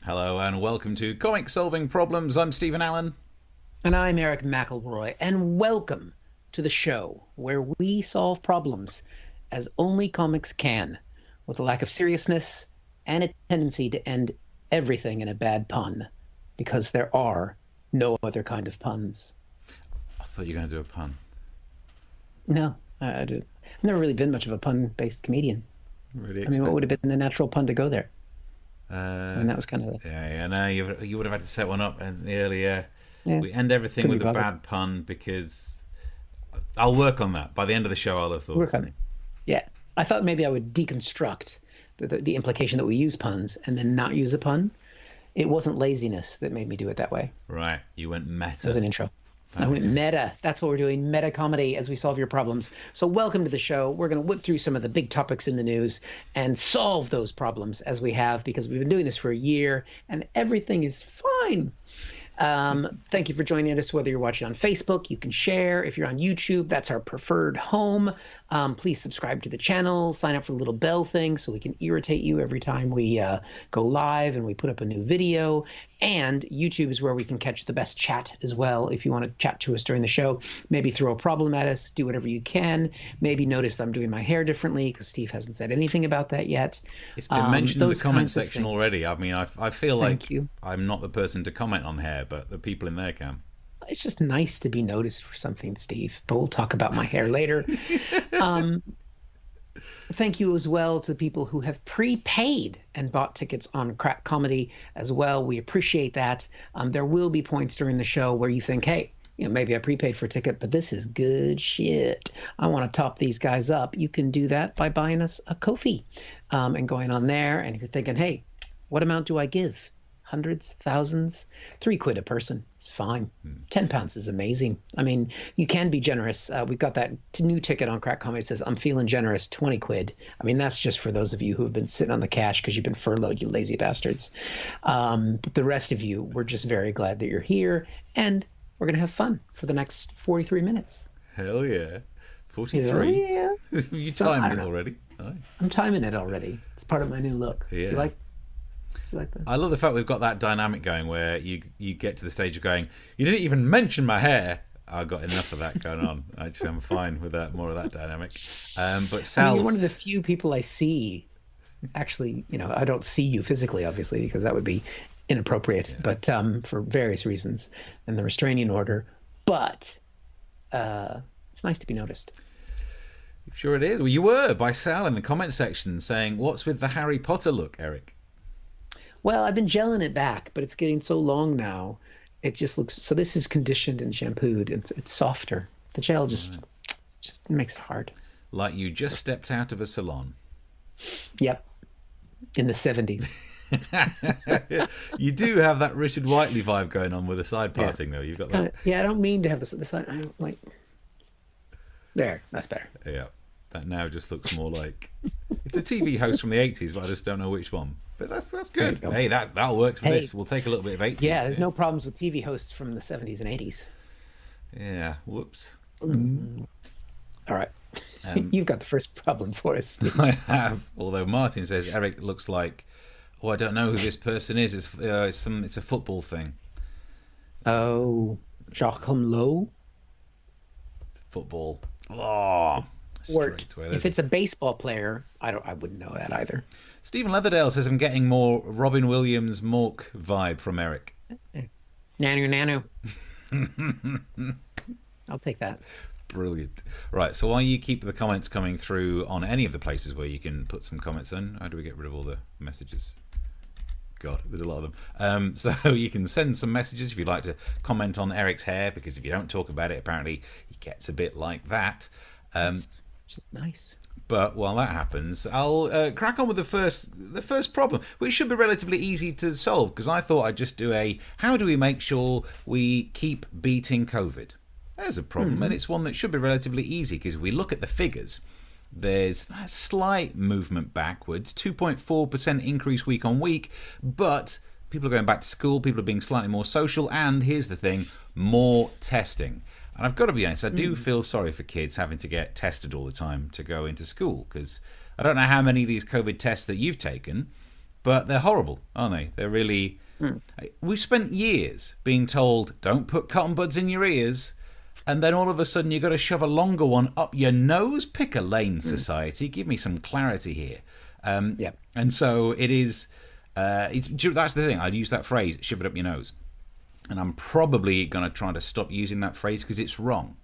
Hello and welcome to Comic Solving Problems. I'm Stephen Allen. And I'm Eric McElroy, and welcome to the show where we solve problems as only comics can, with a lack of seriousness and a tendency to end everything in a bad pun, because there are no other kind of puns. I thought you were going to do a pun. No, I've never really been much of a pun-based comedian. Really I mean, what would have been the natural pun to go there? That was kind of no, you would have had to set one up in the earlier. Yeah, We end everything with a bad pun because I'll work on that. By the end of the show, I'll have thought. Work on it. Yeah, I thought maybe I would deconstruct the implication that we use puns and then not use a pun. It wasn't laziness that made me do it that way. Right, you went meta. As an intro. I went meta. That's what we're doing, meta comedy as we solve your problems. So welcome to the show. We're going to whip through some of the big topics in the news and solve those problems as we have, because we've been doing this for a year and everything is fine. Thank you for joining us, whether you're watching on Facebook. You can share. If you're on YouTube, that's our preferred home. Please subscribe to the channel, sign up for the little bell thing so we can irritate you every time we go live and we put up a new video. And YouTube is where we can catch the best chat as well. If you want to chat to us during the show, maybe throw a problem at us, do whatever you can. Maybe notice I'm doing my hair differently because Steve hasn't said anything about that yet. It's been mentioned in the comment section already. I mean, I feel like I'm not the person to comment on hair, but the people in there can. It's just nice to be noticed for something, Steve, but we'll talk about my hair later. Thank you as well to the people who have prepaid and bought tickets on Crack Comedy as well. We appreciate that. There will be points during the show where you think, hey, maybe I prepaid for a ticket, but this is good shit. I want to top these guys up. You can do that by buying us a Ko-fi and going on there. And if you're thinking, hey, what amount do I give? Hundreds, thousands, £3 a person. It's fine. £10 is amazing. I mean, you can be generous. We've got that new ticket on Crack Comedy. It says, I'm feeling generous, £20. I mean, that's just for those of you who have been sitting on the cash because you've been furloughed, you lazy bastards. But the rest of you, we're just very glad that you're here. And we're going to have fun for the next 43 minutes. Hell yeah. 43? Hell yeah. You timed it already. Nice. I'm timing it already. It's part of my new look. Yeah. You like that? I love the fact we've got that dynamic going where you get to the stage of going, you didn't even mention my hair. I've got enough of that going on. I'm fine with that, more of that dynamic. But Sal's... you're one of the few people I see. Actually, I don't see you physically, obviously, because that would be inappropriate, but for various reasons and the restraining order. But it's nice to be noticed. Sure it is. Well, you were by Sal in the comment section saying, what's with the Harry Potter look, Eric? Well, I've been gelling it back, but it's getting so long now. It just looks... So this is conditioned and shampooed. It's softer. The gel just makes it hard. Like you just stepped out of a salon. Yep. In the 70s. You do have that Richard Whiteley vibe going on with the side parting, though. You've got that. I don't mean to have the side... I don't like... There. That's better. Yeah. That now just looks more like... It's a TV host from the 80s, but I just don't know which one. But that's good. Hey, that'll work for this. We'll take a little bit of 80s. Yeah, there's no problems with TV hosts from the 70s and 80s. Yeah, whoops. All right. You've got the first problem for us. I have. Although Martin says Eric looks like... Oh, I don't know who this person is. It's a football thing. Oh, Jacques Lowe? Football. Oh... If it's a baseball player, I wouldn't know that either. Stephen Leatherdale says I'm getting more Robin Williams Mork vibe from Eric. Nano. I'll take that. Brilliant. Right, so while you keep the comments coming through on any of the places where you can put some comments in, how do we get rid of all the messages? God, there's a lot of them. So you can send some messages if you'd like to comment on Eric's hair, because if you don't talk about it, apparently he gets a bit like that. Which is nice. But while that happens, I'll crack on with the first problem, which should be relatively easy to solve, because I thought I'd just do how do we make sure we keep beating COVID? There's a problem, and it's one that should be relatively easy, because if we look at the figures, there's a slight movement backwards, 2.4% increase week on week, but people are going back to school, people are being slightly more social, and here's the thing, more testing. And I've got to be honest, I do feel sorry for kids having to get tested all the time to go into school, because I don't know how many of these COVID tests that you've taken, But they're horrible, aren't they? They're really... We've spent years being told, don't put cotton buds in your ears, and then all of a sudden you've got to shove a longer one up your nose. Pick a lane, society. Give me some clarity here. And so it is... that's the thing. I'd use that phrase, shove it up your nose. And I'm probably going to try to stop using that phrase because it's wrong.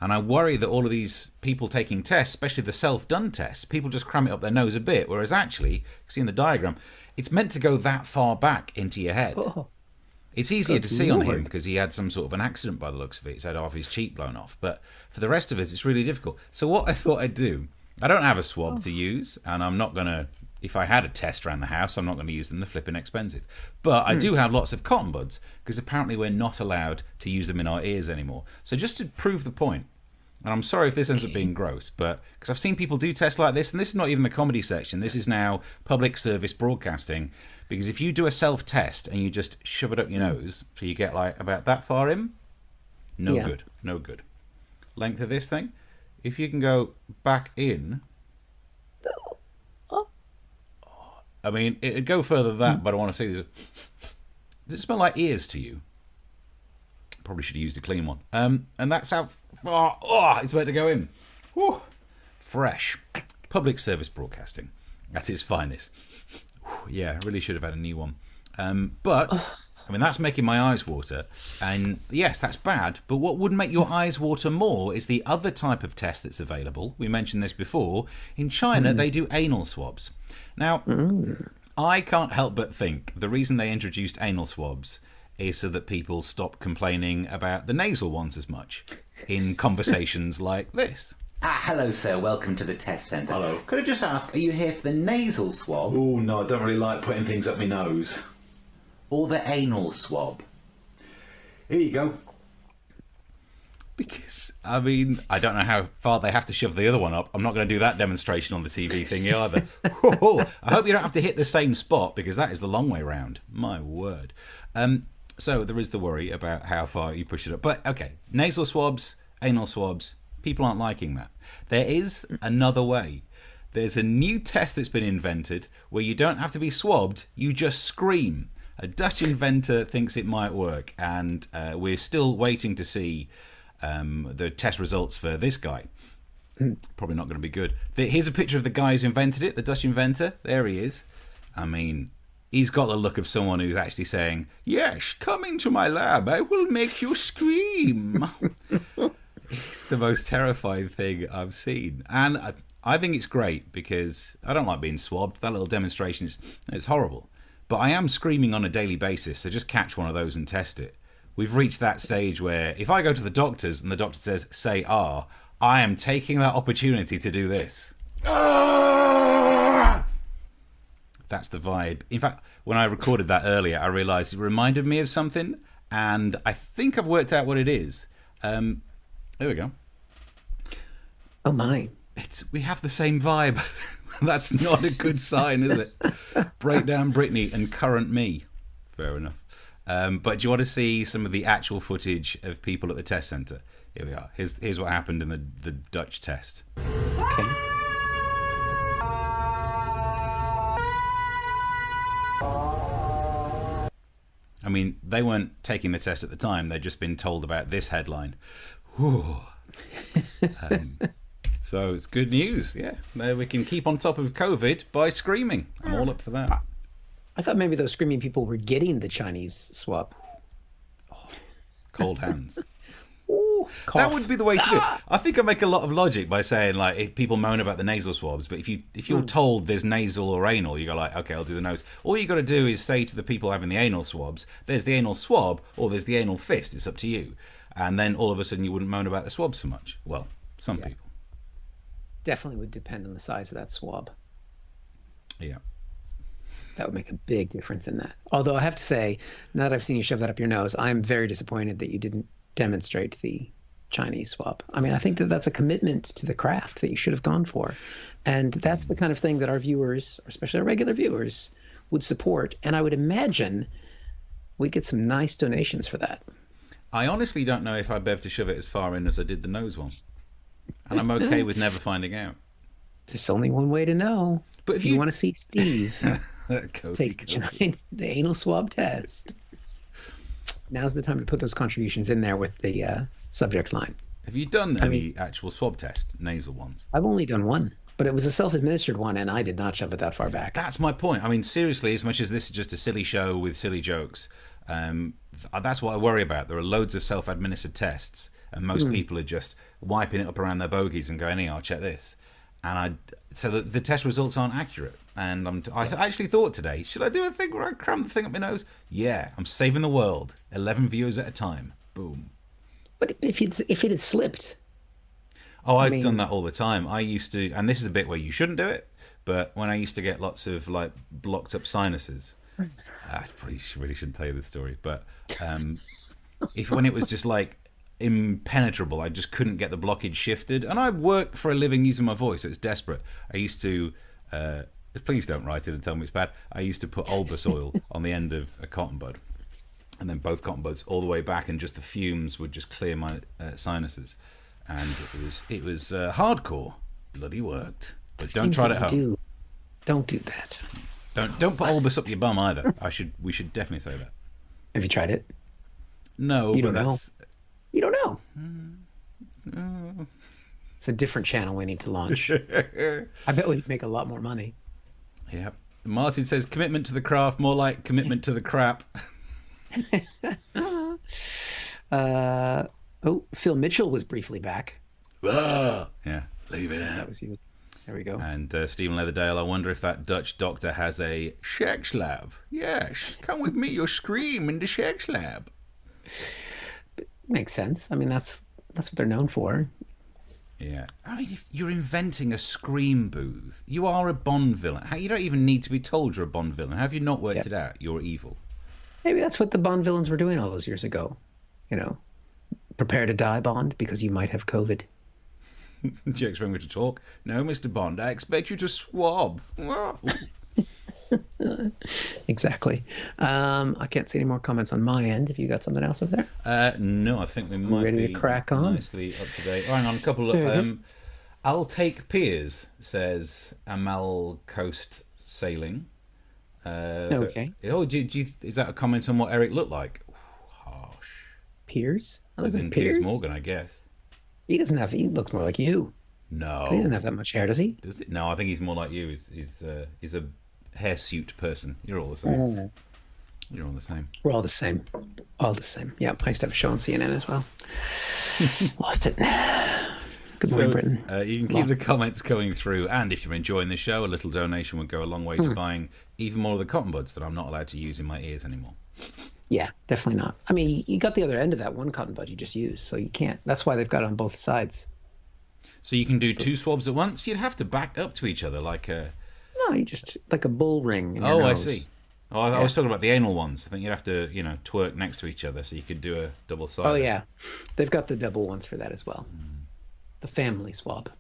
And I worry that all of these people taking tests, especially the self-done tests, people just cram it up their nose a bit, whereas actually, see in the diagram, it's meant to go that far back into your head. Oh, it's easier to see on him because he had some sort of an accident by the looks of it. He's had half his cheek blown off. But for the rest of us, it's really difficult. So what I thought I'd do, I don't have a swab to use, and I'm not going to, if I had a test around the house, I'm not going to use them. They're flipping expensive. But I do have lots of cotton buds because apparently we're not allowed to use them in our ears anymore. So just to prove the point, and I'm sorry if this ends up being gross, but because I've seen people do tests like this, and this is not even the comedy section. This is now public service broadcasting. Because if you do a self-test and you just shove it up your nose, so you get like about that far in, no good, no good. Length of this thing, if you can go back in, I mean, it'd go further than that, but I want to see this. Does it smell like ears to you? Probably should have used a clean one. And that's how far it's meant to go in. Whew. Fresh. Public service broadcasting at its finest. Whew. Yeah, I really should have had a new one. But, I mean, that's making my eyes water. And yes, that's bad. But what would make your eyes water more is the other type of test that's available. We mentioned this before. In China, they do anal swabs. Now, I can't help but think the reason they introduced anal swabs is so that people stop complaining about the nasal ones as much in conversations like this. Hello, sir. Welcome to the test centre. Hello. Could I just ask, are you here for the nasal swab? Oh, no, I don't really like putting things up my nose. Or the anal swab? Here you go. Because, I mean, I don't know how far they have to shove the other one up. I'm not going to do that demonstration on the TV thingy either. I hope you don't have to hit the same spot because that is the long way round. My word. So there is the worry about how far you push it up. But, okay, nasal swabs, anal swabs, people aren't liking that. There is another way. There's a new test that's been invented where you don't have to be swabbed, you just scream. A Dutch inventor thinks it might work, and we're still waiting to see the test results for this guy. Probably not going to be good. Here's a picture of the guy who's invented it, the Dutch inventor. There he is. I mean, he's got the look of someone who's actually saying, yes, come into my lab, I will make you scream. It's the most terrifying thing I've seen. And I think it's great because I don't like being swabbed. That little demonstration it's horrible. But I am screaming on a daily basis, so just catch one of those and test it. We've reached that stage where if I go to the doctors and the doctor says, say I am taking that opportunity to do this. That's the vibe. In fact, when I recorded that earlier, I realised it reminded me of something, and I think I've worked out what it is. There we go. Oh, my. We have the same vibe. That's not a good sign, is it? Breakdown Britney and current me. Fair enough. But do you want to see some of the actual footage of people at the test centre? Here we are. Here's what happened in the Dutch test. Okay. I mean, they weren't taking the test at the time. They'd just been told about this headline. Whew. So it's good news. Yeah, we can keep on top of COVID by screaming. I'm all up for that. I thought maybe those screaming people were getting the Chinese swab. Oh, cold hands. Ooh, that would be the way to do it. I think I make a lot of logic by saying, like, if people moan about the nasal swabs, but if you're told there's nasal or anal, you go like, okay, I'll do the nose. All you got to do is say to the people having the anal swabs, there's the anal swab or there's the anal fist. It's up to you. And then all of a sudden you wouldn't moan about the swab so much. Well, some people. Definitely would depend on the size of that swab. Yeah. That would make a big difference in that. Although I have to say, now that I've seen you shove that up your nose, I'm very disappointed that you didn't demonstrate the Chinese swab. I mean, I think that that's a commitment to the craft that you should have gone for. And that's the kind of thing that our viewers, especially our regular viewers, would support. And I would imagine we'd get some nice donations for that. I honestly don't know if I'd be able to shove it as far in as I did the nose one. And I'm okay with never finding out. There's only one way to know. But if you want to see Steve take Kofi. the anal swab test, now's the time to put those contributions in there with the subject line. Have you done any actual swab tests, nasal ones? I've only done one, but it was a self-administered one, and I did not shove it that far back. That's my point. I mean, seriously, as much as this is just a silly show with silly jokes, that's what I worry about. There are loads of self-administered tests, and most people are just wiping it up around their bogies and going, "Hey, I'll check this." And so the test results aren't accurate. And I actually thought today, should I do a thing where I cram the thing up my nose? Yeah, I'm saving the world. 11 viewers at a time. Boom. But if it had slipped. Oh, I've done that all the time. I used to, and this is a bit where you shouldn't do it, but when I used to get lots of like blocked up sinuses, I really shouldn't tell you this story, but when it was just like impenetrable, I just couldn't get the blockage shifted, and I work for a living using my voice, so it's desperate. I used to, please don't write it and tell me it's bad. I used to put Olbus oil on the end of a cotton bud, and then both cotton buds all the way back, and just the fumes would just clear my sinuses. And it was hardcore. Bloody worked. But don't try it at home. Don't do that. Don't put Olbus up your bum either. We should definitely say that. Have you tried it? No, you don't but know. You don't know. No. It's a different channel we need to launch. I bet we'd make a lot more money. Yeah. Martin says commitment to the craft, more like commitment to the crap. Phil Mitchell was briefly back. Yeah, leave it out. That was you. There we go. And Stephen Leatherdale, I wonder if that Dutch doctor has a sex lab. Yes, come with me, you'll scream in the sex lab. Makes sense. I mean, that's what they're known for. Yeah. I mean, if you're inventing a scream booth, you are a Bond villain. You don't even need to be told you're a Bond villain. Have you not worked it out? You're evil. Maybe that's what the Bond villains were doing all those years ago. You know, prepare to die, Bond, because you might have COVID. Do you expect me to talk? No, Mr. Bond, I expect you to swab. Exactly. I can't see any more comments on my end. Have you got something else up there? No, I think we might ready be to crack on. Nicely up to date. Oh, hang on, a couple of... I'll take Piers, says Amal Coast Sailing. Okay. Is that a comment on what Eric looked like? Harsh. Piers? As in Piers Morgan, I guess. He looks more like you. No. He doesn't have that much hair, does he? Does it? No, I think he's more like you. He's a hairsuit person. You're all the same. You're all the same. We're all the same. All the same. Yeah, I used to have a show on CNN as well. Lost it. Good morning, Britain. You can keep the comments coming through, and if you're enjoying the show, a little donation would go a long way to buying even more of the cotton buds that I'm not allowed to use in my ears anymore. Yeah, definitely not. I mean, you got the other end of that one cotton bud you just used, so you can't. That's why they've got it on both sides. So you can do two swabs at once? You'd have to back up to each other like a... No, you just like a bull ring in your nose. I see. Oh, I was talking about the anal ones. I think you'd have to, twerk next to each other so you could do a double side. Oh, yeah. They've got the double ones for that as well. The family swab.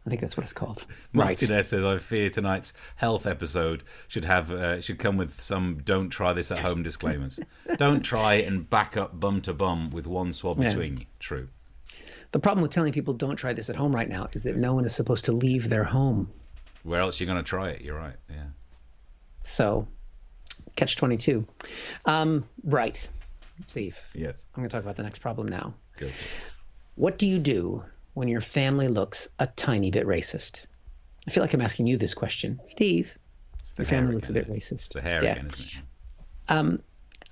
I think that's what it's called. Martinez says, I fear tonight's health episode should come with some don't try this at home disclaimers. Don't try and back up bum to bum with one swab between you. True. The problem with telling people don't try this at home right now is that no one is supposed to leave their home. Where else are you going to try it? You're right. Yeah. So, catch-22. Right. Steve. Yes. I'm going to talk about the next problem now. Good. What do you do when your family looks a tiny bit racist? I feel like I'm asking you this question. Steve, your family looks a bit racist. It's the hair again, isn't it?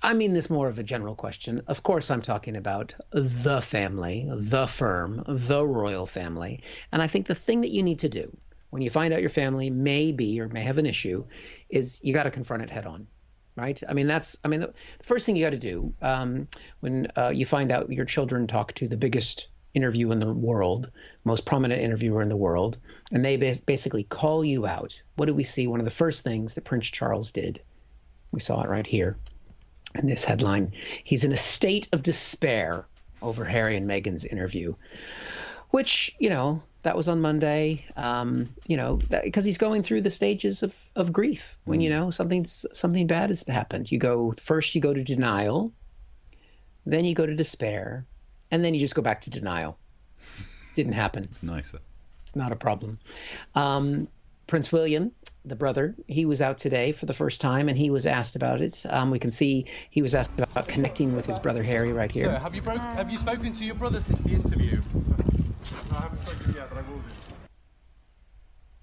I mean this more of a general question. Of course, I'm talking about the family, the firm, the royal family. And I think the thing that you need to do when you find out your family may be or may have an issue is you got to confront it head on. Right? The first thing you got to do when you find out your children talk to the biggest interview in the world, most prominent interviewer in the world, and they basically call you out. What do we see? One of the first things that Prince Charles did, we saw it right here in this headline. He's in a state of despair over Harry and Meghan's interview, which, that was on Monday, because he's going through the stages of grief when, something bad has happened. You go to denial, then you go to despair, and then you just go back to denial. Didn't happen. It's nicer. It's not a problem. Prince William, the brother, he was out today for the first time, and he was asked about it. We can see he was asked about connecting with his brother Harry right here. Sir, have you spoken to your brother since the interview? No, I haven't spoken yet, but I will do.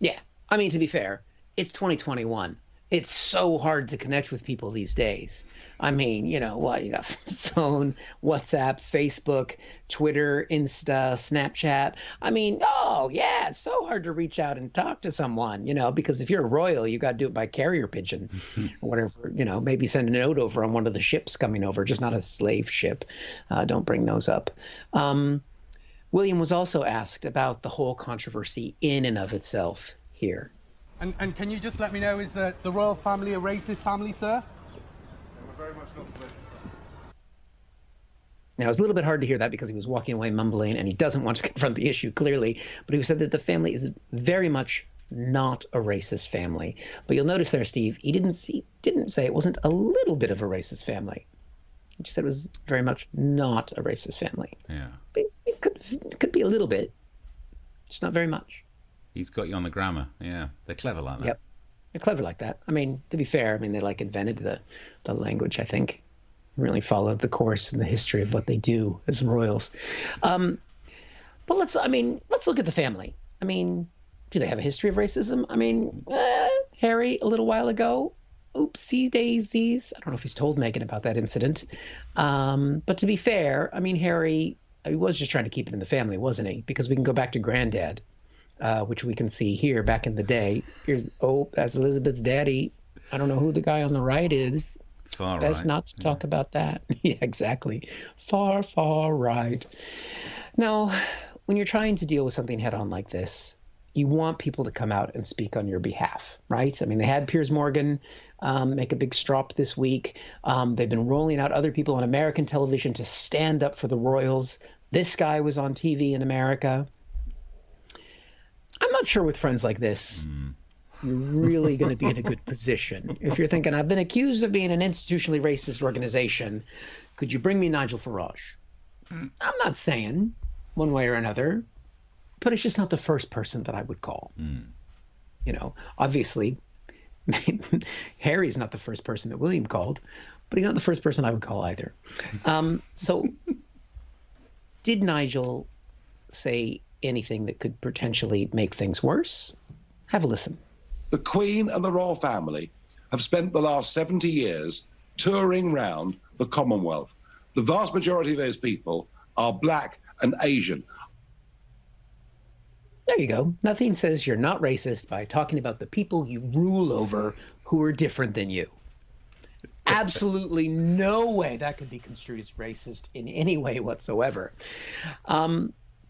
Yeah, I mean, to be fair, it's 2021. It's so hard to connect with people these days. I mean, you know what? You got phone, WhatsApp, Facebook, Twitter, Insta, Snapchat. I mean, oh yeah, it's so hard to reach out and talk to someone, you know, because if you're a royal, you got to do it by carrier pigeon or whatever, you know, maybe send a note over on one of the ships coming over, just not a slave ship. Don't bring those up. William was also asked about the whole controversy in and of itself here. And can you just let me know, is the royal family a racist family, sir? We're very much not a racist family. Now, it was a little bit hard to hear that because he was walking away mumbling, and he doesn't want to confront the issue clearly, but he said that the family is very much not a racist family. But you'll notice there, Steve, he didn't say it wasn't a little bit of a racist family. He just said it was very much not a racist family. Yeah. But it could be a little bit, just not very much. He's got you on the grammar. Yeah, they're clever like that. Yep, they're clever like that. I mean, to be fair, I mean, they like invented the language, I think. Really followed the course and the history of what they do as royals. But let's look at the family. I mean, do they have a history of racism? I mean, Harry, a little while ago, oopsie daisies. I don't know if he's told Meghan about that incident. But to be fair, I mean, Harry, he was just trying to keep it in the family, wasn't he? Because we can go back to Granddad. Which we can see here back in the day. That's Elizabeth's daddy. I don't know who the guy on the right is. Far Best right. not to talk about that. Yeah, exactly. Far, far right. Now, when you're trying to deal with something head on like this, you want people to come out and speak on your behalf, right? I mean, they had Piers Morgan make a big strop this week. They've been rolling out other people on American television to stand up for the royals. This guy was on TV in America. I'm not sure with friends like this, you're really going to be in a good position. If you're thinking, I've been accused of being an institutionally racist organization, could you bring me Nigel Farage? I'm not saying one way or another, but it's just not the first person that I would call. You know, obviously, Harry's not the first person that William called, but he's not the first person I would call either. So did Nigel say anything that could potentially make things worse? Have a listen. The Queen and the royal family have spent the last 70 years touring round the Commonwealth. The vast majority of those people are black and Asian. There you go. Nothing says you're not racist by talking about the people you rule over who are different than you. Absolutely no way that could be construed as racist in any way whatsoever.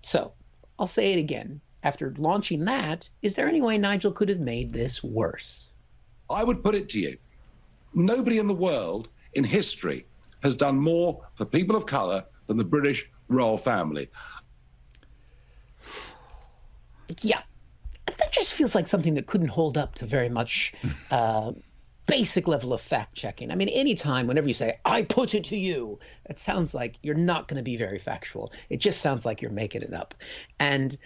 So I'll say it again. After launching that, is there any way Nigel could have made this worse? I would put it to you, nobody in the world in history has done more for people of colour than the British royal family. Yeah, that just feels like something that couldn't hold up to very much basic level of fact checking. I mean, anytime, whenever you say, I put it to you, it sounds like you're not going to be very factual. It just sounds like you're making it up. And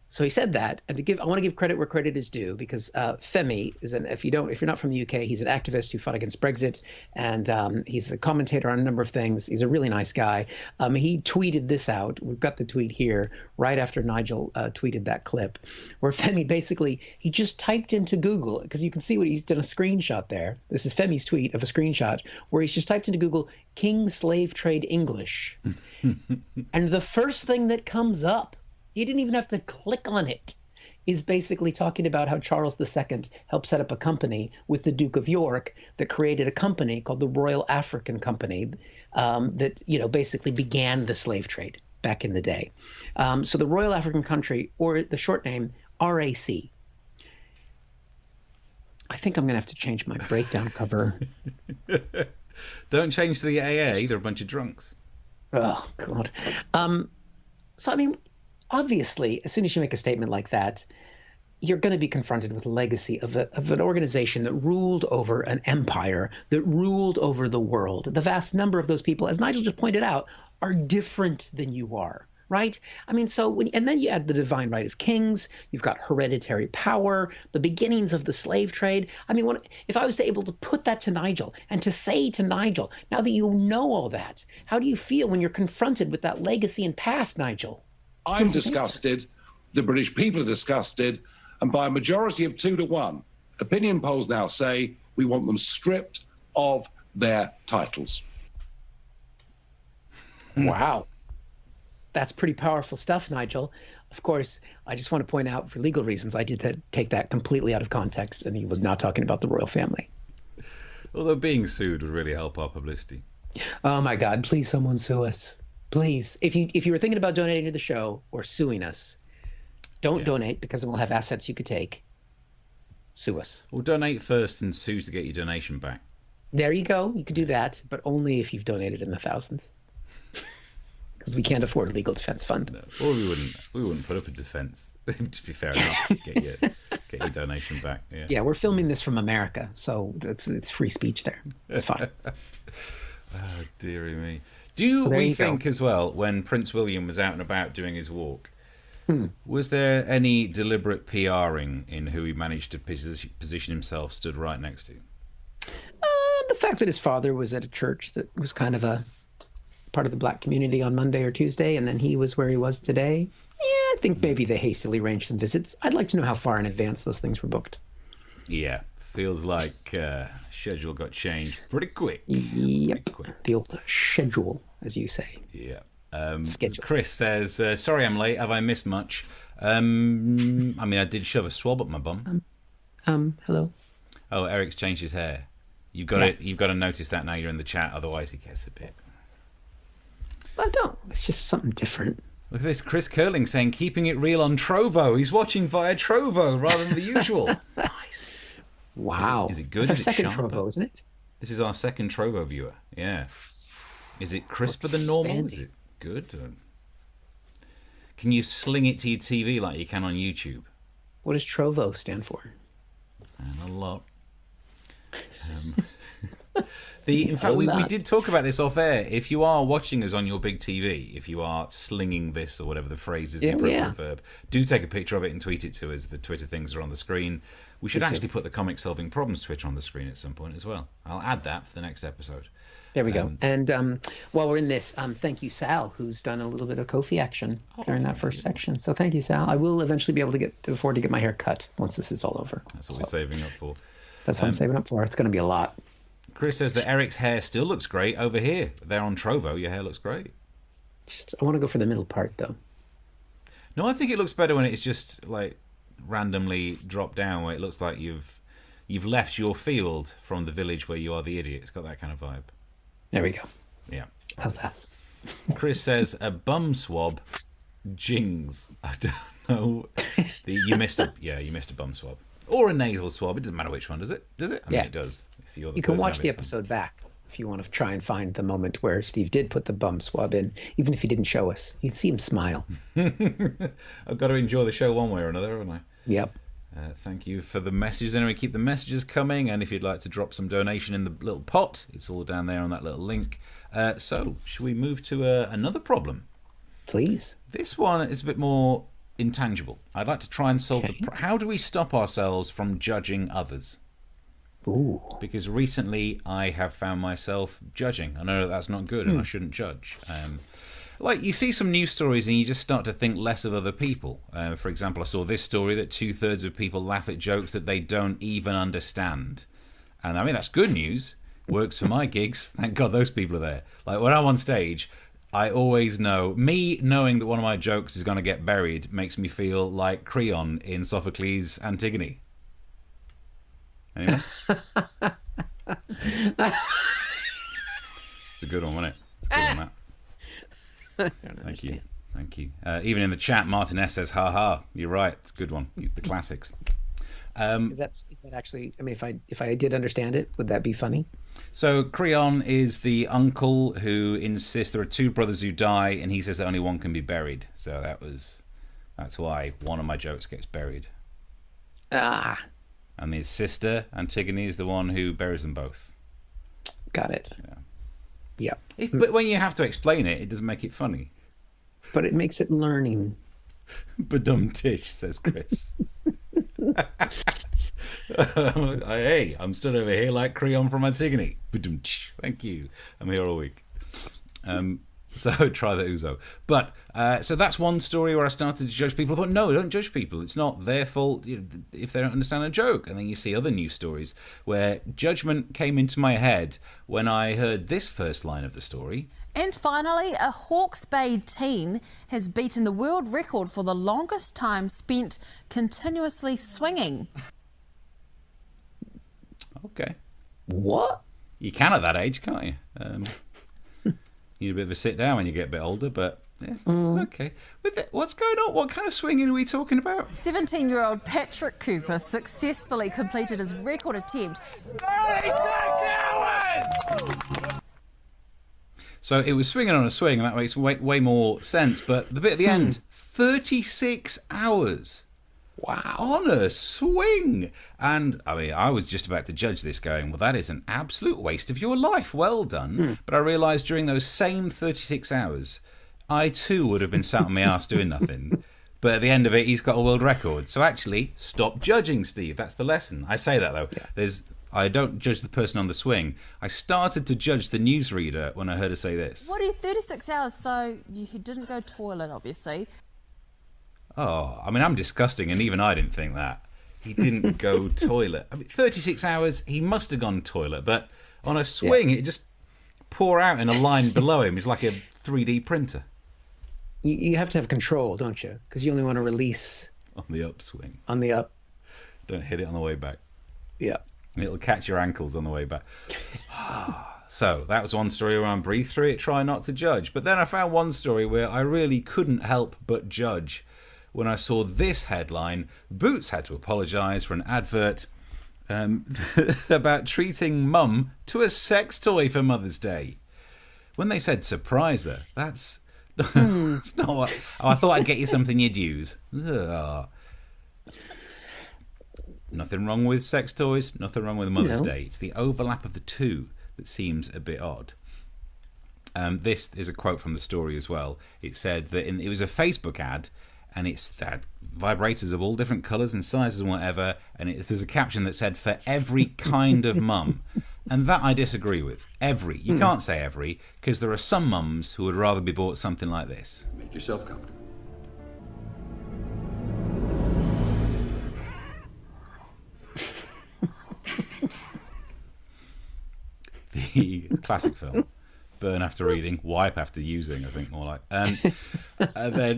so he said that, and I want to give credit where credit is due, because Femi is if you're not from the UK, he's an activist who fought against Brexit, and he's a commentator on a number of things. He's a really nice guy. He tweeted this out. We've got the tweet here right after Nigel tweeted that clip, where Femi basically he just typed into Google, because you can see what he's done a screenshot there. This is Femi's tweet of a screenshot where he's just typed into Google King Slave Trade English, and the first thing that comes up, you didn't even have to click on it, is basically talking about how Charles II helped set up a company with the Duke of York that created a company called the Royal African Company that, basically began the slave trade back in the day. So the Royal African Country, or the short name, RAC. I think I'm going to have to change my breakdown cover. Don't change to the AA. They're a bunch of drunks. Oh, God. So, I mean, obviously, as soon as you make a statement like that, you're going to be confronted with a legacy of an organization that ruled over an empire, that ruled over the world. The vast number of those people, as Nigel just pointed out, are different than you are. right? I mean, so and then you add the divine right of kings, you've got hereditary power, the beginnings of the slave trade. I mean, if I was able to put that to Nigel and to say to Nigel, now that you know all that, how do you feel when you're confronted with that legacy and past, Nigel? I'm disgusted. The British people are disgusted. And by a majority of 2-1, opinion polls now say we want them stripped of their titles. Wow. That's pretty powerful stuff, Nigel. Of course, I just want to point out, for legal reasons, I did take that completely out of context, and he was not talking about the royal family. Although being sued would really help our publicity. Oh my God! Please, someone sue us. Please, if you were thinking about donating to the show or suing us, don't donate, because then we'll have assets you could take. Sue us. Well, donate first and sue to get your donation back. There you go. You could do that, but only if you've donated in the thousands. Because we can't afford a legal defense fund. No. Or we wouldn't put up a defense. It'd just be fair enough. Get your donation back. Yeah, we're filming this from America, so it's free speech there. It's fine. Oh, dearie me. Do we think as well, when Prince William was out and about doing his walk, was there any deliberate PRing in who he managed to position himself stood right next to? The fact that his father was at a church that was kind of a part of the black community on Monday or Tuesday, and then he was where he was today. Yeah, I think maybe they hastily arranged some visits. I'd like to know how far in advance those things were booked. Yeah, feels like schedule got changed pretty quick. Yep, pretty quick. The old schedule, as you say. Yeah. Schedule. Chris says, sorry I'm late, have I missed much? I mean, I did shove a swab up my bum. Hello? Oh, Eric's changed his hair. You've got to notice that now you're in the chat, otherwise he gets a bit... I don't. It's just something different. Look at this. Chris Curling saying, keeping it real on Trovo. He's watching via Trovo rather than the usual. Nice. Wow. Is it good? It's our is second it sharper? Trovo, isn't it? This is our second Trovo viewer. Yeah. Is it crisper than normal? Is it good? Can you sling it to your TV like you can on YouTube? What does Trovo stand for? And a lot. In fact, we did talk about this off air. If you are watching us on your big TV, if you are slinging this, or whatever the phrase is, the appropriate verb, do take a picture of it and tweet it to us. The Twitter things are on the screen. We should actually put the Comic Solving Problems Twitter on the screen at some point as well. I'll add that for the next episode. There we go. And while we're in this, thank you, Sal, who's done a little bit of Kofi action during that first section. So thank you, Sal. I will eventually be able to afford to get my hair cut once this is all over. That's what we're saving up for. That's what I'm saving up for. It's going to be a lot. Chris says that Eric's hair still looks great over here. There on Trovo, your hair looks great. I want to go for the middle part, though. No, I think it looks better when it's just like randomly dropped down, where it looks like you've left your field from the village where you are the idiot. It's got that kind of vibe. There we go. Yeah. How's that? Chris says a bum swab. Jings. I don't know. You missed a bum swab or a nasal swab. It doesn't matter which one, does it? Does it? I mean, it does. You can watch the episode back if you want to try and find the moment where Steve did put the bum swab in, even if he didn't show us. You'd see him smile. I've got to enjoy the show one way or another, haven't I? Yep. Thank you for the messages. Anyway, keep the messages coming, and if you'd like to drop some donation in the little pot, it's all down there on that little link. So, should we move to another problem? Please. This one is a bit more intangible. I'd like to try and solve how do we stop ourselves from judging others? Ooh. Because recently I have found myself judging. I know that's not good and I shouldn't judge. Like, you see some news stories and you just start to think less of other people. For example, I saw this story that 2/3 of people laugh at jokes that they don't even understand. And I mean, that's good news. Works for my gigs. Thank God those people are there. Like, when I'm on stage, I always know, me knowing that one of my jokes is going to get buried makes me feel like Creon in Sophocles' Antigone. Anyway? It's a good one, wasn't it? It's a good one, that. Thank you. Even in the chat, Martin S says, "Ha ha." You're right. It's a good one. The classics. Is that actually? I mean, if I did understand it, would that be funny? So Creon is the uncle who insists there are two brothers who die, and he says that only one can be buried. So that's why one of my jokes gets buried. Ah. And his sister Antigone is the one who buries them both. Got it. Yeah. But when you have to explain it, it doesn't make it funny. but it makes it learning. Badum tish, says Chris. Hey, I'm stood over here like Creon from Antigone. Badum tsh. Thank you. I'm here all week. So try the ouzo. But so that's one story where I started to judge people. I thought, no, don't judge people. It's not their fault if they don't understand a joke. And then you see other news stories where judgment came into my head when I heard this first line of the story. And finally, a Hawke's Bay teen has beaten the world record for the longest time spent continuously swinging. Okay. What? You can at that age, can't you? Need a bit of a sit down when you get a bit older, but yeah, okay. What's going on? What kind of swinging are we talking about? 17-year-old Patrick Cooper successfully completed his record attempt. 36 hours! So it was swinging on a swing, and that makes way more sense. But the bit at the end, 36 hours. Wow. On a swing. And I mean, I was just about to judge this going, well, that is an absolute waste of your life. Well done. But I realised during those same 36 hours, I too would have been sat on my ass doing nothing. But at the end of it, he's got a world record. So actually, stop judging, Steve. That's the lesson. I say that, though. Yeah. I don't judge the person on the swing. I started to judge the newsreader when I heard her say this. What are you, 36 hours? So you didn't go toilet, obviously. Oh, I mean, I'm disgusting, and even I didn't think that. He didn't go toilet. I mean, 36 hours, he must have gone toilet, but on a swing, it just pour out in a line below him. It's like a 3D printer. You have to have control, don't you? Because you only want to release... On the upswing. On the up. Don't hit it on the way back. Yeah. It'll catch your ankles on the way back. So that was one story where I breathed through it, try not to judge. But then I found one story where I really couldn't help but judge. When I saw this headline, Boots had to apologise for an advert about treating mum to a sex toy for Mother's Day. When they said surprise her, that's not what... Oh, I thought I'd get you something you'd use. Ugh. Nothing wrong with sex toys, nothing wrong with Mother's Day. It's the overlap of the two that seems a bit odd. This is a quote from the story as well. It said that it was a Facebook ad, and it's that vibrators of all different colours and sizes and whatever, and there's a caption that said, for every kind of mum. And that I disagree with. Every. You can't say every, because there are some mums who would rather be bought something like this. Make yourself comfortable. The classic film. Burn after reading, wipe after using, I think more like.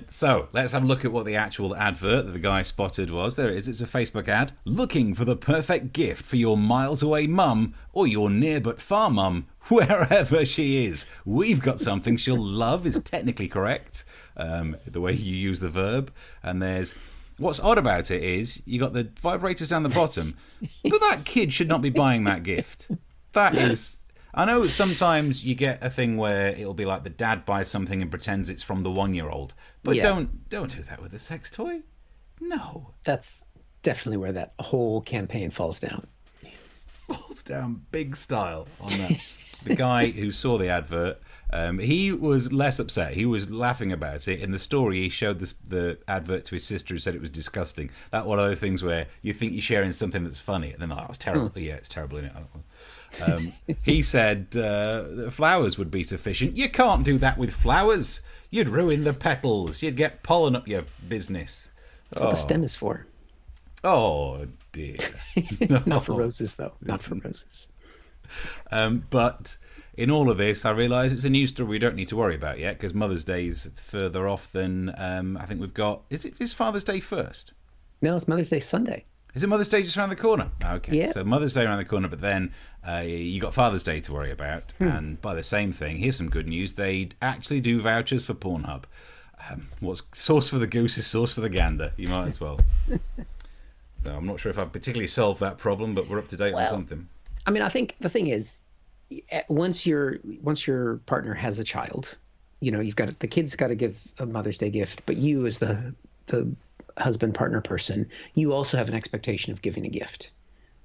So let's have a look at what the actual advert that the guy spotted was. There it is. It's a Facebook ad. Looking for the perfect gift for your miles away mum or your near but far mum, wherever she is. We've got something she'll love is technically correct. The way you use the verb. And there's... What's odd about it is you got the vibrators down the bottom, but that kid should not be buying that gift. That is... I know sometimes you get a thing where it'll be like the dad buys something and pretends it's from the 1-year-old, but don't do that with a sex toy. No, that's definitely where that whole campaign falls down. It falls down big style on that. The guy who saw the advert, he was less upset. He was laughing about it. In the story, he showed the advert to his sister who said it was disgusting. That one of those things where you think you're sharing something that's funny, and then like, oh, it's terrible. Yeah, it's terrible, isn't it? I don't know. He said that flowers would be sufficient. You can't do that with flowers. You'd ruin the petals. You'd get pollen up your business. That's what the stem is for. Oh, dear. Not for roses, though. Not for roses. But in all of this, I realise it's a news story we don't need to worry about yet, because Mother's Day is further off than I think we've got. Is Father's Day first? No, it's Mother's Day Sunday. Is it Mother's Day just around the corner? Okay, yeah. So Mother's Day around the corner, but then you got Father's Day to worry about. And by the same thing, here's some good news. They actually do vouchers for Pornhub. What's sauce for the goose is sauce for the gander. You might as well. So I'm not sure if I've particularly solved that problem, but we're up to date on something. I mean, I think the thing is, once your partner has a child, you've got the kid's got to give a Mother's Day gift, but you as the husband partner person, you also have an expectation of giving a gift.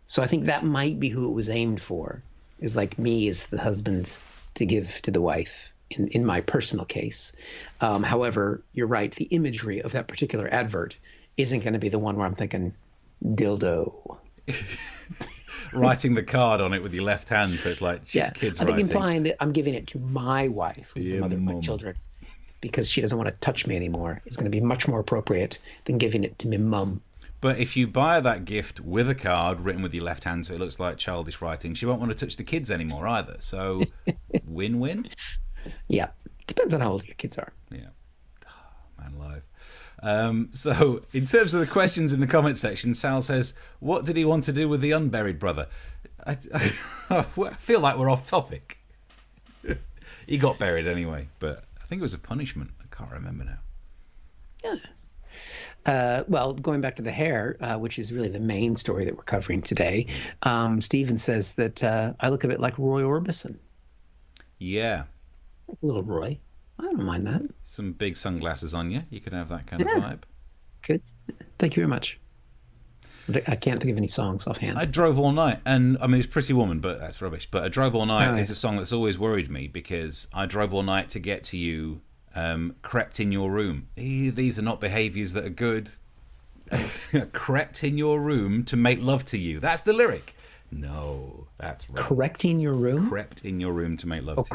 So I think that might be who it was aimed for, is like me as the husband to give to the wife in my personal case. However, you're right. The imagery of that particular advert isn't going to be the one where I'm thinking dildo. Writing the card on it with your left hand, so it's like kids I think writing. implying that I'm giving it to my wife, who's the mother of my mum. children, because she doesn't want to touch me anymore, is going to be much more appropriate than giving it to my mum. But if you buy that gift with a card written with your left hand so it looks like childish writing, she won't want to touch the kids anymore either. So win-win? Yeah. Depends on how old your kids are. Yeah. Oh, man alive. So in terms of the questions in the comment section, Sal says, what did he want to do with the unburied brother? I feel like we're off topic. He got buried anyway, but I think it was a punishment. I can't remember now. Yeah. Well, going back to the hair, which is really the main story that we're covering today, Stephen says that I look a bit like Roy Orbison. Yeah. Little Roy. I don't mind that. Some big sunglasses on you. You could have that kind of vibe. Good. Thank you very much. I can't think of any songs offhand. I Drove All Night, and I mean, it's Pretty Woman, but that's rubbish. But I Drove All Night is a song that's always worried me because I drove all night to get to you. Crept in your room. These are not behaviours that are good. Crept in your room to make love to you. That's the lyric. No, that's wrong. Correcting your room? Crept in your room to make love to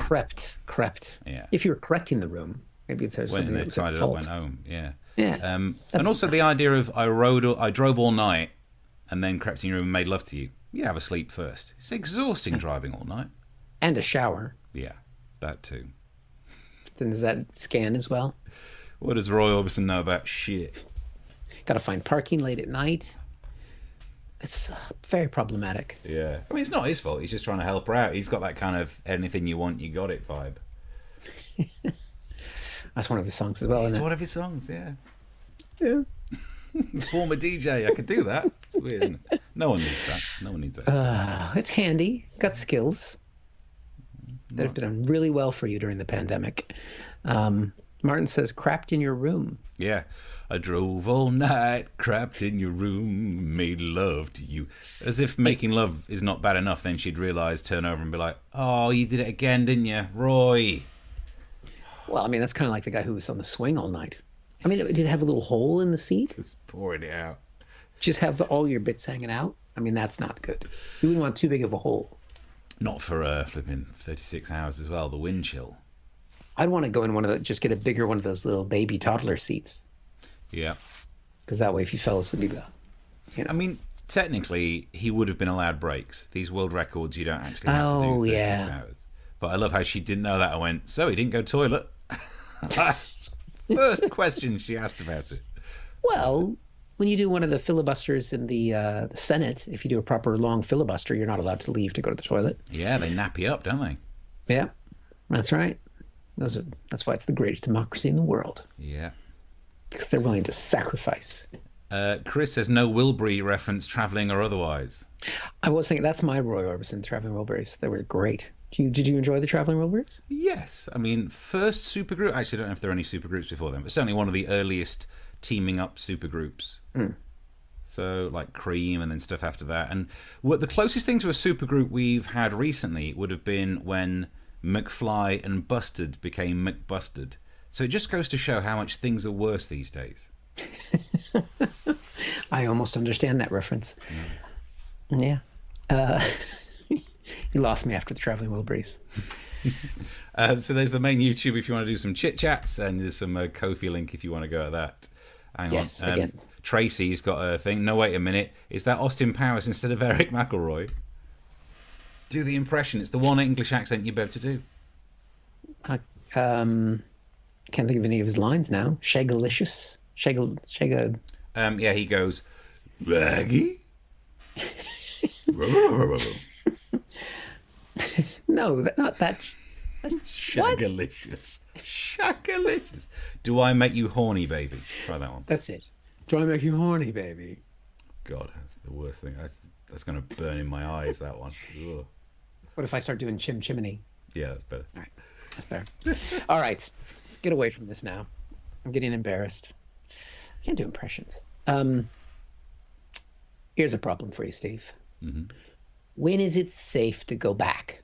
crept. Yeah. If you were correcting the room, maybe there's Went something in that there, was tied at it up, fault. went home. Yeah. Yeah. And also the idea of I drove all night and then crept in your room and made love to you. You have a sleep first. It's exhausting driving all night. And a shower. Yeah, that too. Then does that scan as well? What does Roy Orbison know about shit? Got to find parking late at night. It's very problematic. Yeah. I mean, it's not his fault. He's just trying to help her out. He's got that kind of anything you want, you got it vibe. That's one of his songs as well, It's isn't one of his songs, yeah. it? Former DJ, I could do that. It's weird, isn't it? No one needs that. No one needs that. Yeah. It's handy. Got skills that have done really well for you during the pandemic. Martin says, crapped in your room. Yeah. I drove all night, crapped in your room, made love to you. As if making love is not bad enough, then she'd realise, turn over and be like, oh, you did it again, didn't you? Roy. Well, I mean, that's kind of like the guy who was on the swing all night. I mean, did it have a little hole in the seat? Just pouring it out. Just have all your bits hanging out? I mean, that's not good. You wouldn't want too big of a hole. Not for flipping 36 hours as well, the wind chill. I'd want to go in just get a bigger one of those little baby toddler seats. Yeah. Because that way, if you fell asleep, I mean, technically, he would have been allowed breaks. These world records, you don't actually have to do 36 hours. But I love how she didn't know that. I went, so he didn't go toilet? First question she asked about it. Well, when you do one of the filibusters in the Senate, if you do a proper long filibuster, you're not allowed to leave to go to the toilet. Yeah, they nap you up, don't they? Yeah, that's right. That's why it's the greatest democracy in the world. Yeah. Because they're willing to sacrifice. Chris says no Wilbury reference, travelling or otherwise. I was thinking that's my Roy Orbison Traveling Wilburys. They were great. Did you enjoy the Traveling Wilburys? Yes. I mean, first supergroup. Actually, I don't know if there are any supergroups before then, but certainly one of the earliest teaming up supergroups. So like Cream and then stuff after that. And what the closest thing to a supergroup we've had recently would have been when McFly and Busted became McBusted. So it just goes to show how much things are worse these days. I almost understand that reference. Yeah. You lost me after the Traveling Wilburys. So there's the main YouTube if you want to do some chit chats, and there's some Ko-fi link if you want to go at that. Hang Yes, on. again. Tracy's got a thing. No, wait a minute. Is that Austin Powers instead of Eric McElroy? Do the impression. It's the one English accent you'd be able to do. Can't think of any of his lines now. Shagalicious. Shaga. Yeah, he goes, Raggy? No, not that. Shagalicious. Shagalicious. Do I make you horny, baby? Try that one. That's it. Do I make you horny, baby? God, that's the worst thing. That's going to burn in my eyes, that one. Ugh. What if I start doing Chim Chimney? Yeah, that's better. All right, that's better. All right, let's get away from this now. I'm getting embarrassed. I can't do impressions. Here's a problem for you, Steve. Mm-hmm. When is it safe to go back?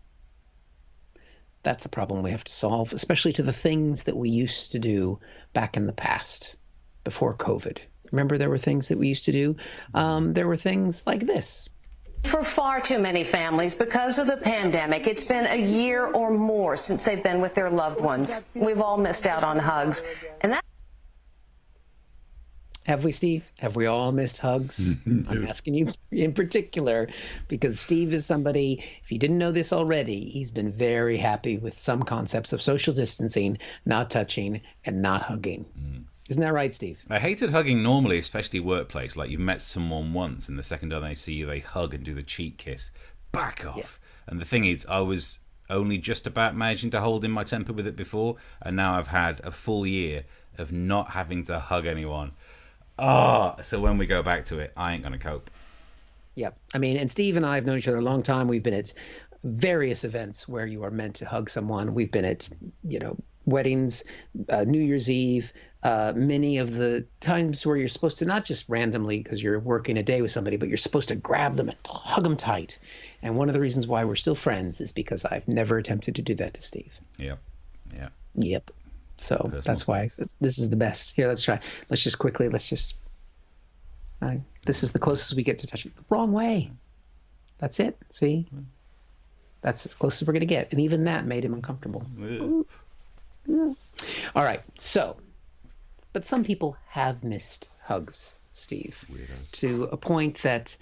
That's a problem we have to solve, especially to the things that we used to do back in the past, before COVID. Remember, there were things that we used to do? There were things like this. For far too many families, because of the pandemic, it's been a year or more since they've been with their loved ones. We've all missed out on hugs. And that. Have we, Steve? Have we all missed hugs? I'm asking you in particular because Steve is somebody, if you didn't know this already, he's been very happy with some concepts of social distancing, not touching, and not hugging. Isn't that right, Steve? I hated hugging normally, especially workplace. Like, you've met someone once, and the second time they see you, they hug and do the cheek kiss. Back off. Yeah. And the thing is, I was only just about managing to hold in my temper with it before, and now I've had a full year of not having to hug anyone. So when we go back to it, I ain't going to cope. Yep. I mean, and Steve and I have known each other a long time. We've been at various events where you are meant to hug someone. We've been at, weddings, New Year's Eve, many of the times where you're supposed to not just randomly because you're working a day with somebody, but you're supposed to grab them and hug them tight. And one of the reasons why we're still friends is because I've never attempted to do that to Steve. Yep. So Personal that's why this is the best. Here, let's try. This is the closest we get to touching the wrong way. That's it. See? That's as close as we're going to get. And even that made him uncomfortable. All right. So, but some people have missed hugs, Steve, to a point that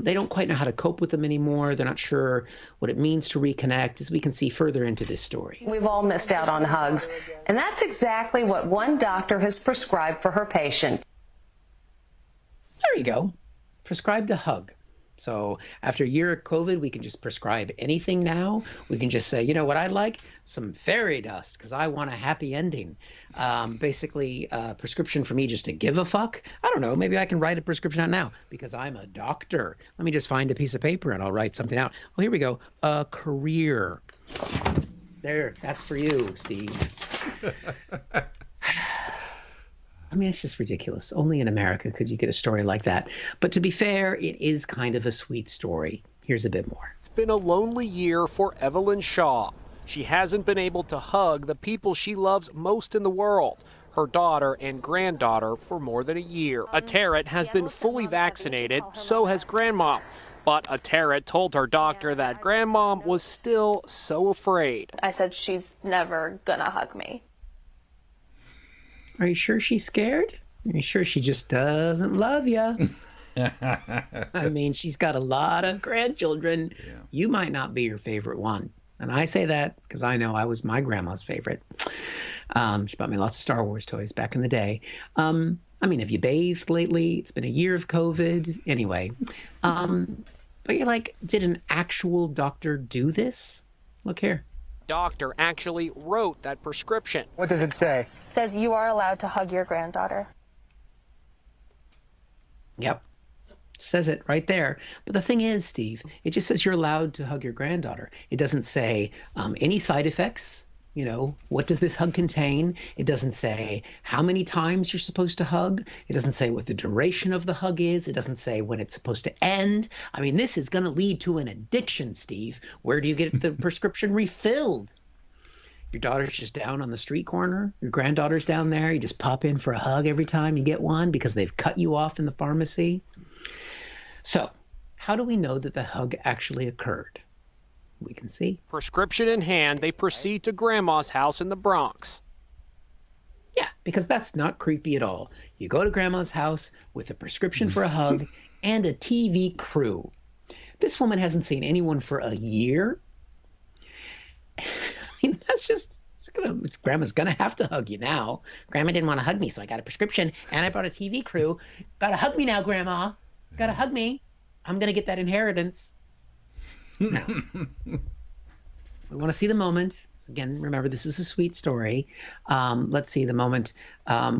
they don't quite know how to cope with them anymore. They're not sure what it means to reconnect, as we can see further into this story. We've all missed out on hugs, and that's exactly what one doctor has prescribed for her patient. There you go. Prescribed a hug. So after a year of COVID, we can just prescribe anything now. We can just say, you know what I'd like? Some fairy dust, because I want a happy ending. Basically, a prescription for me just to give a fuck. I don't know. Maybe I can write a prescription out now because I'm a doctor. Let me just find a piece of paper and I'll write something out. Well, here we go. A career. There, that's for you, Steve. I mean, it's just ridiculous. Only in America could you get a story like that. But to be fair, it is kind of a sweet story. Here's a bit more. It's been a lonely year for Evelyn Shaw. She hasn't been able to hug the people she loves most in the world, her daughter and granddaughter, for more than a year. A Tarrant has been fully vaccinated, so has Grandma. But a Tarrant told her doctor that Grandma was still so afraid. I said she's never gonna hug me. Are you sure she's scared? Are you sure she just doesn't love you? I mean, she's got a lot of grandchildren. Yeah. You might not be her favorite one. And I say that because I know I was my grandma's favorite. She bought me lots of Star Wars toys back in the day. I mean, have you bathed lately? It's been a year of COVID. Anyway. But you're like, did an actual doctor do this? Look here. Doctor actually wrote that prescription. What does it say? It says you are allowed to hug your granddaughter. Yep. Says it right there. But the thing is, Steve, it just says you're allowed to hug your granddaughter. It doesn't say any side effects. You know, what does this hug contain? It doesn't say how many times you're supposed to hug. It doesn't say what the duration of the hug is. It doesn't say when it's supposed to end. I mean, this is going to lead to an addiction, Steve. Where do you get the prescription refilled? Your daughter's just down on the street corner. Your granddaughter's down there. You just pop in for a hug every time you get one because they've cut you off in the pharmacy. So how do we know that the hug actually occurred? We can see. Prescription in hand, they proceed to Grandma's house in the Bronx. Yeah, because that's not creepy at all. You go to Grandma's house with a prescription for a hug and a TV crew. This woman hasn't seen anyone for a year. I mean, that's just, Grandma's going to have to hug you now. Grandma didn't want to hug me, so I got a prescription and I brought a TV crew. Got to hug me now, Grandma. Got to hug me. I'm going to get that inheritance. Now, we want to see the moment. Again, remember, this is a sweet story. Let's see the moment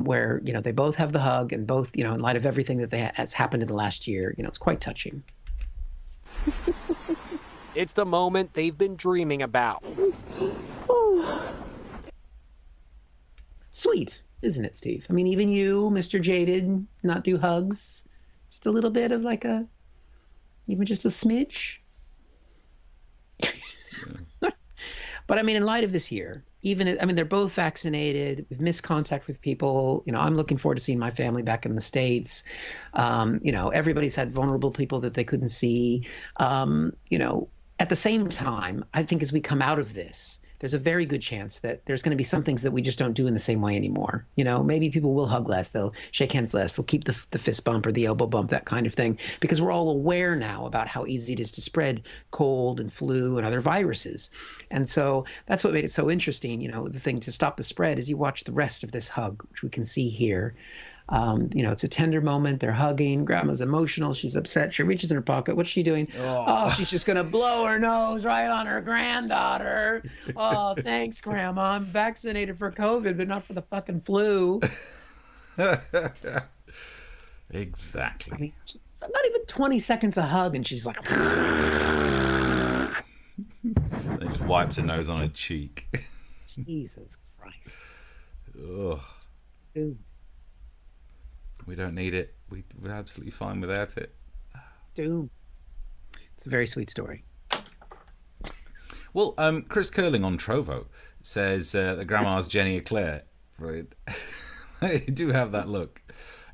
where, you know, they both have the hug and both, you know, in light of everything that has happened in the last year, you know, it's quite touching. It's the moment they've been dreaming about. Sweet, isn't it, Steve? I mean, even you, Mr. Jaded, not do hugs. Just a little bit of like even just a smidge. But I mean, in light of this year, they're both vaccinated. We've missed contact with people. I'm looking forward to seeing my family back in the States. Everybody's had vulnerable people that they couldn't see. At the same time, I think as we come out of this, there's a very good chance that there's going to be some things that we just don't do in the same way anymore. Maybe people will hug less, they'll shake hands less, they'll keep the fist bump or the elbow bump, that kind of thing, because we're all aware now about how easy it is to spread cold and flu and other viruses. And so that's what made it so interesting. The thing to stop the spread is you watch the rest of this hug, which we can see here. It's a tender moment. They're hugging. Grandma's emotional. She's upset. She reaches in her pocket. What's she doing? Oh, she's just going to blow her nose right on her granddaughter. Oh, thanks, Grandma. I'm vaccinated for COVID, but not for the fucking flu. Exactly. I mean, not even 20 seconds a hug, and she's like... They just wipes her nose on her cheek. Jesus Christ. Ugh. Dude. We don't need it. We're absolutely fine without it. Dude. It's a very sweet story. Well, Chris Curling on Trovo says that Grandma's Jenny Eclair. Brilliant. They do have that look.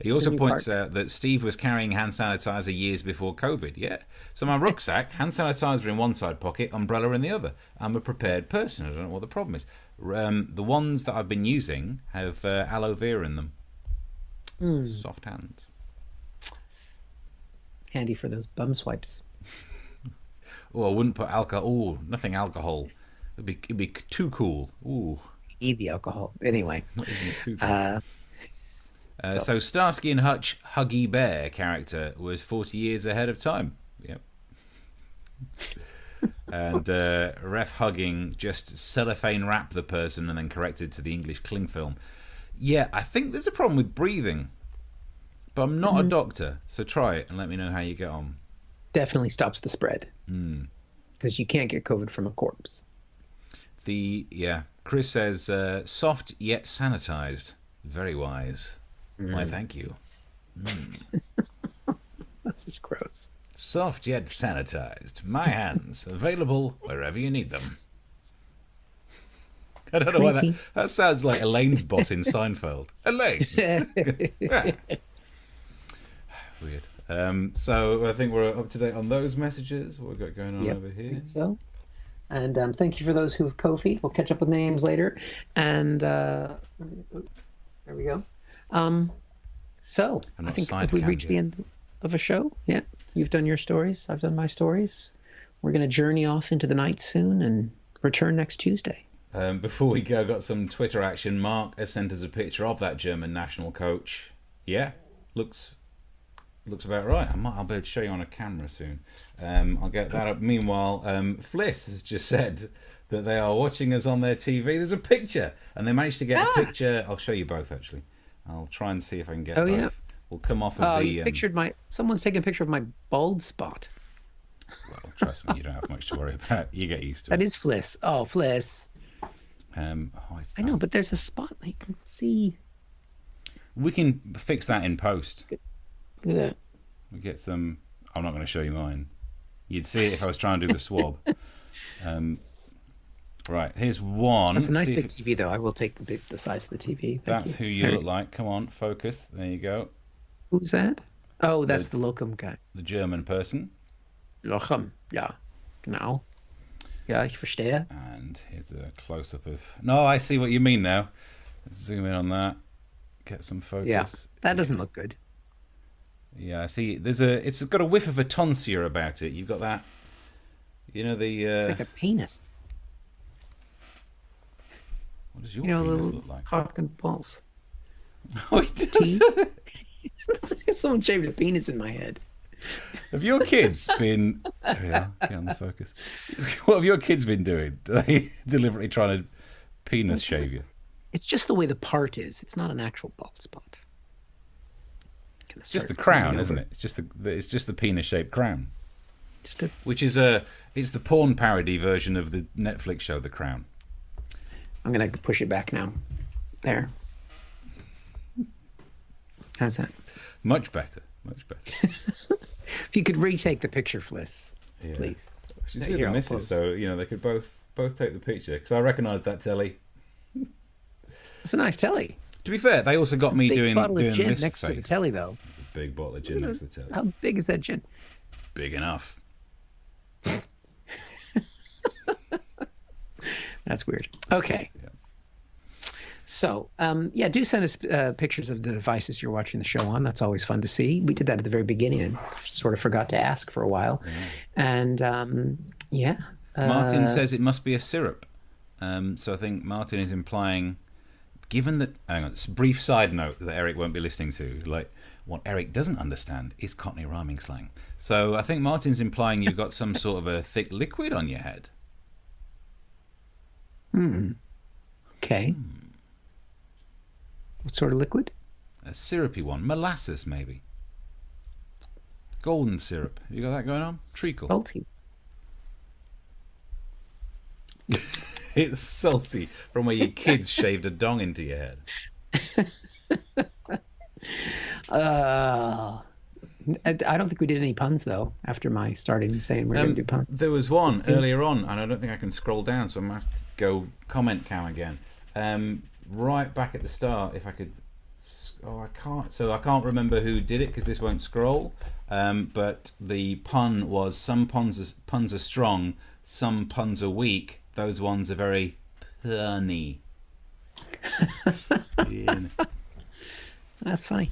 He also points out that Steve was carrying hand sanitizer years before COVID. Yeah. So my rucksack, hand sanitizer in one side pocket, umbrella in the other. I'm a prepared person. I don't know what the problem is. The ones that I've been using have aloe vera in them. Soft hands. Handy for those bum swipes. I wouldn't put alcohol. Nothing alcohol. It'd be too cool. Ooh. Eat the alcohol. Anyway. So Starsky and Hutch Huggy Bear character was 40 years ahead of time. Yep. And ref hugging just cellophane wrap the person and then corrected to the English cling film. Yeah, I think there's a problem with breathing, but I'm not a doctor, so try it and let me know how you get on. Definitely stops the spread, because you can't get COVID from a corpse. Chris says soft yet sanitized, very wise. Why, thank you. That's just gross. Soft yet sanitized, my hands available wherever you need them. I don't know why that sounds like Elaine's bot in Seinfeld. Elaine! Weird. So I think we're up to date on those messages. What we've got going on over here. I think so. And thank you for those who have Ko-fi'd. We'll catch up with names later. And there we go. So I think if we reach the end of a show, you've done your stories. I've done my stories. We're going to journey off into the night soon and return next Tuesday. Before we go, got some Twitter action. Mark has sent us a picture of that German national coach. Yeah, looks about right. I'll be able to show you on a camera soon. I'll get that up. Meanwhile, Fliss has just said that they are watching us on their TV. There's a picture, and they managed to get a picture. I'll show you both, actually. I'll try and see if I can get both. Yeah. We'll come off of the... Someone's taking a picture of my bald spot. Well, trust me, you don't have much to worry about. You get used to it. That is Fliss. Oh, Fliss. I know, but there's a spot I can see. We can fix that in post. Look at that. We get some... I'm not going to show you mine. You'd see it if I was trying to do the swab. Right, here's one. That's a nice big TV, though. I will take the size of the TV. That's who you look like. Come on, focus. There you go. Who's that? Oh, that's the Locum guy. The German person. Locum, ja. Genau. Ja, ich verstehe. And here's a close-up of... No, I see what you mean now. Let's zoom in on that. Get some focus. Yeah, that doesn't look good. Yeah, I see. It's got a whiff of a tonsure about it. You've got that... You know, the... It's like a penis. What does your penis look like? Cock and balls. Oh, it does. If someone shaved a penis in my head. Have your kids been... There we are. Get on the focus. What have your kids been doing? Are they deliberately trying to penis shave you? It's just the way the part is. It's not an actual bald spot. It's just the crown, isn't it? It's just the penis-shaped crown. Which is it's the porn parody version of the Netflix show The Crown. I'm gonna push it back now. There. How's that? Much better. Much better. If you could retake the picture, Fliss, please. She's with the missus, so they could both both take the picture because I recognise that telly. It's a nice telly. To be fair, they also got me doing bottle of gin this next to the face. telly, though. A big bottle of gin next to the telly. How big is that gin? Big enough. That's weird. Okay. Yeah. So, do send us pictures of the devices you're watching the show on. That's always fun to see. We did that at the very beginning and sort of forgot to ask for a while. And, Martin says it must be a syrup. So I think Martin is implying, given that... Hang on, it's a brief side note that Eric won't be listening to. Like, what Eric doesn't understand is Cockney rhyming slang. So I think Martin's implying you've got some sort of a thick liquid on your head. Okay. What sort of liquid? A syrupy one. Molasses, maybe. Golden syrup. You got that going on? Treacle. Salty. It's salty from where your kids shaved a dong into your head. I don't think we did any puns, though, after my starting saying we're going to do puns. There was one earlier on, and I don't think I can scroll down, so I'm going to have to go comment count again. Right back at the start, if I could... Oh, I can't. So I can't remember who did it, because this won't scroll. But the pun was, some puns are strong, some puns are weak. Those ones are very punny. That's funny.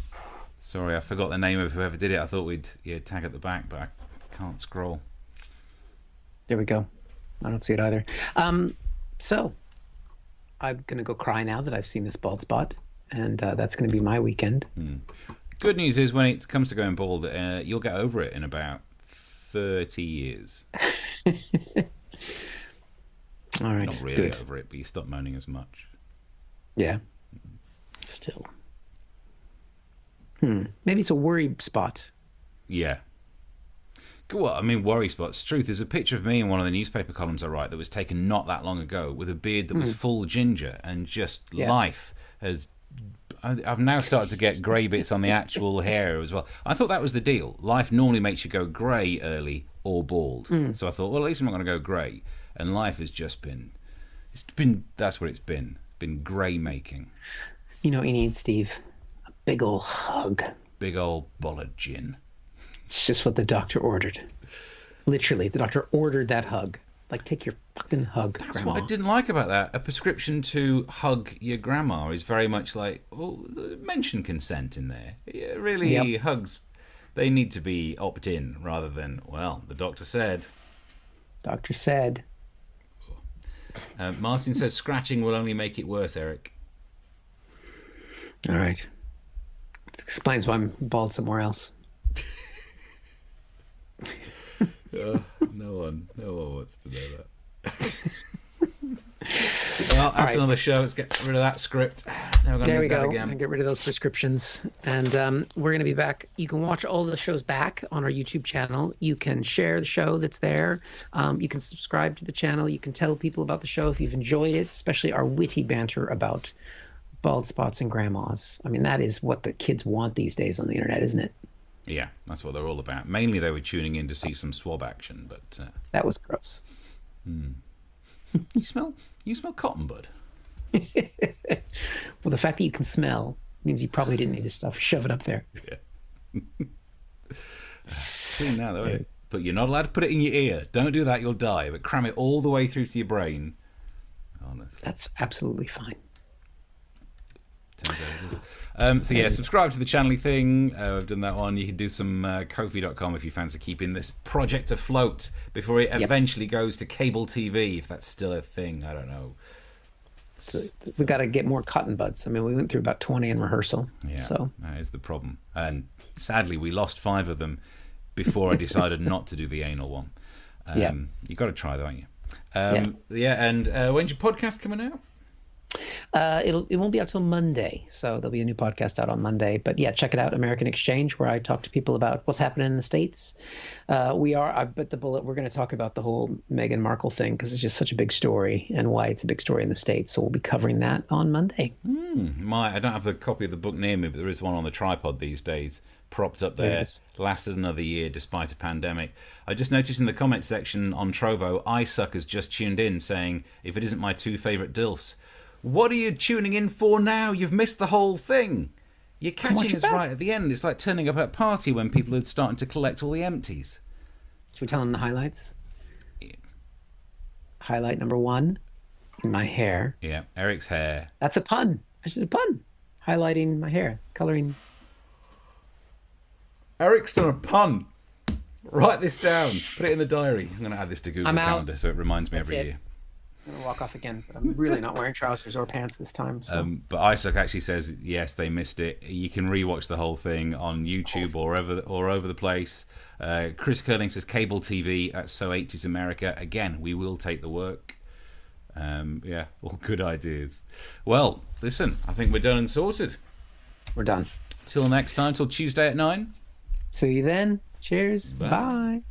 Sorry, I forgot the name of whoever did it. I thought we'd tag at the back, but I can't scroll. There we go. I don't see it either. So I'm going to go cry now that I've seen this bald spot, and that's going to be my weekend. Good news is when it comes to going bald, you'll get over it in about 30 years. All right. Not really over it, but you stop moaning as much. Yeah. Still. Maybe it's a worry spot. Yeah. Well, I mean, worry spots. Truth, there's a picture of me in one of the newspaper columns I write that was taken not that long ago with a beard that was full ginger, and just life has... I've now started to get grey bits on the actual hair as well. I thought that was the deal. Life normally makes you go grey early or bald. So I thought, well, at least I'm not going to go grey. And life has just been... That's what it's been. Been grey making. You know what you need, Steve? A big old hug. Big old boll of gin. It's just what the doctor ordered. Literally, the doctor ordered that hug. Like, take your fucking hug, That's Grandma. what I didn't like about that. A prescription to hug your grandma is very much like, well, mention consent in there. Yeah, really, hugs, they need to be opt-in rather than, well, the doctor said. Doctor said. Martin says scratching will only make it worse, Eric. All right. This explains why I'm bald somewhere else. No one wants to know that. Well, that's another show. Let's get rid of that script. Now we're There we that go. again. And get rid of those prescriptions. And we're going to be back. You can watch all the shows back on our YouTube channel. You can share the show that's there. You can subscribe to the channel. You can tell people about the show if you've enjoyed it, especially our witty banter about bald spots and grandmas. I mean, that is what the kids want these days on the internet, isn't it? Yeah, that's what they're all about. Mainly they were tuning in to see some swab action, but... That was gross. You smell cotton bud. Well, the fact that you can smell means you probably didn't need to shove it up there. Yeah. It's clean now, though, isn't it? But you're not allowed to put it in your ear. Don't do that, you'll die. But cram it all the way through to your brain. Honestly. That's absolutely fine. So yeah, subscribe to the channel thing. I've done that one. You can do some Ko-fi.com if you fancy keeping this project afloat before it eventually goes to cable TV, if that's still a thing. I don't know. So we got to get more cotton buds. I mean, we went through about 20 in rehearsal. Yeah, so that is the problem. And sadly, we lost 5 of them before I decided not to do the anal one. You got to try, though, haven't you? And when's your podcast coming out? It won't be out till Monday, so there'll be a new podcast out on Monday. But yeah, check it out, American Exchange, where I talk to people about what's happening in the States. I bit the bullet. We're going to talk about the whole Meghan Markle thing because it's just such a big story and why it's a big story in the States. So we'll be covering that on Monday. I don't have the copy of the book near me, but there is one on the tripod these days, propped up there. Lasted another year despite a pandemic. I just noticed in the comment section on Trovo, iSuck has just tuned in saying, if it isn't my two favourite DILFs. What are you tuning in for now? You've missed the whole thing. You're catching us right at the end. It's like turning up at a party when people are starting to collect all the empties. Should we tell them the highlights? Yeah. Highlight number 1, in my hair. Yeah, Eric's hair. That's a pun. That's just a pun. Highlighting my hair, colouring. Eric's done a pun. Write this down. Put it in the diary. I'm going to add this to Google Calendar so it reminds me every year. I'm going to walk off again, but I'm really not wearing trousers or pants this time. So. But Isaac actually says, yes, they missed it. You can rewatch the whole thing on YouTube or over the place. Chris Curling says, cable TV at So 80s America. Again, we will take the work. Yeah, all good ideas. Well, listen, I think we're done and sorted. We're done. Till next time, till Tuesday at 9. See you then. Cheers. Bye.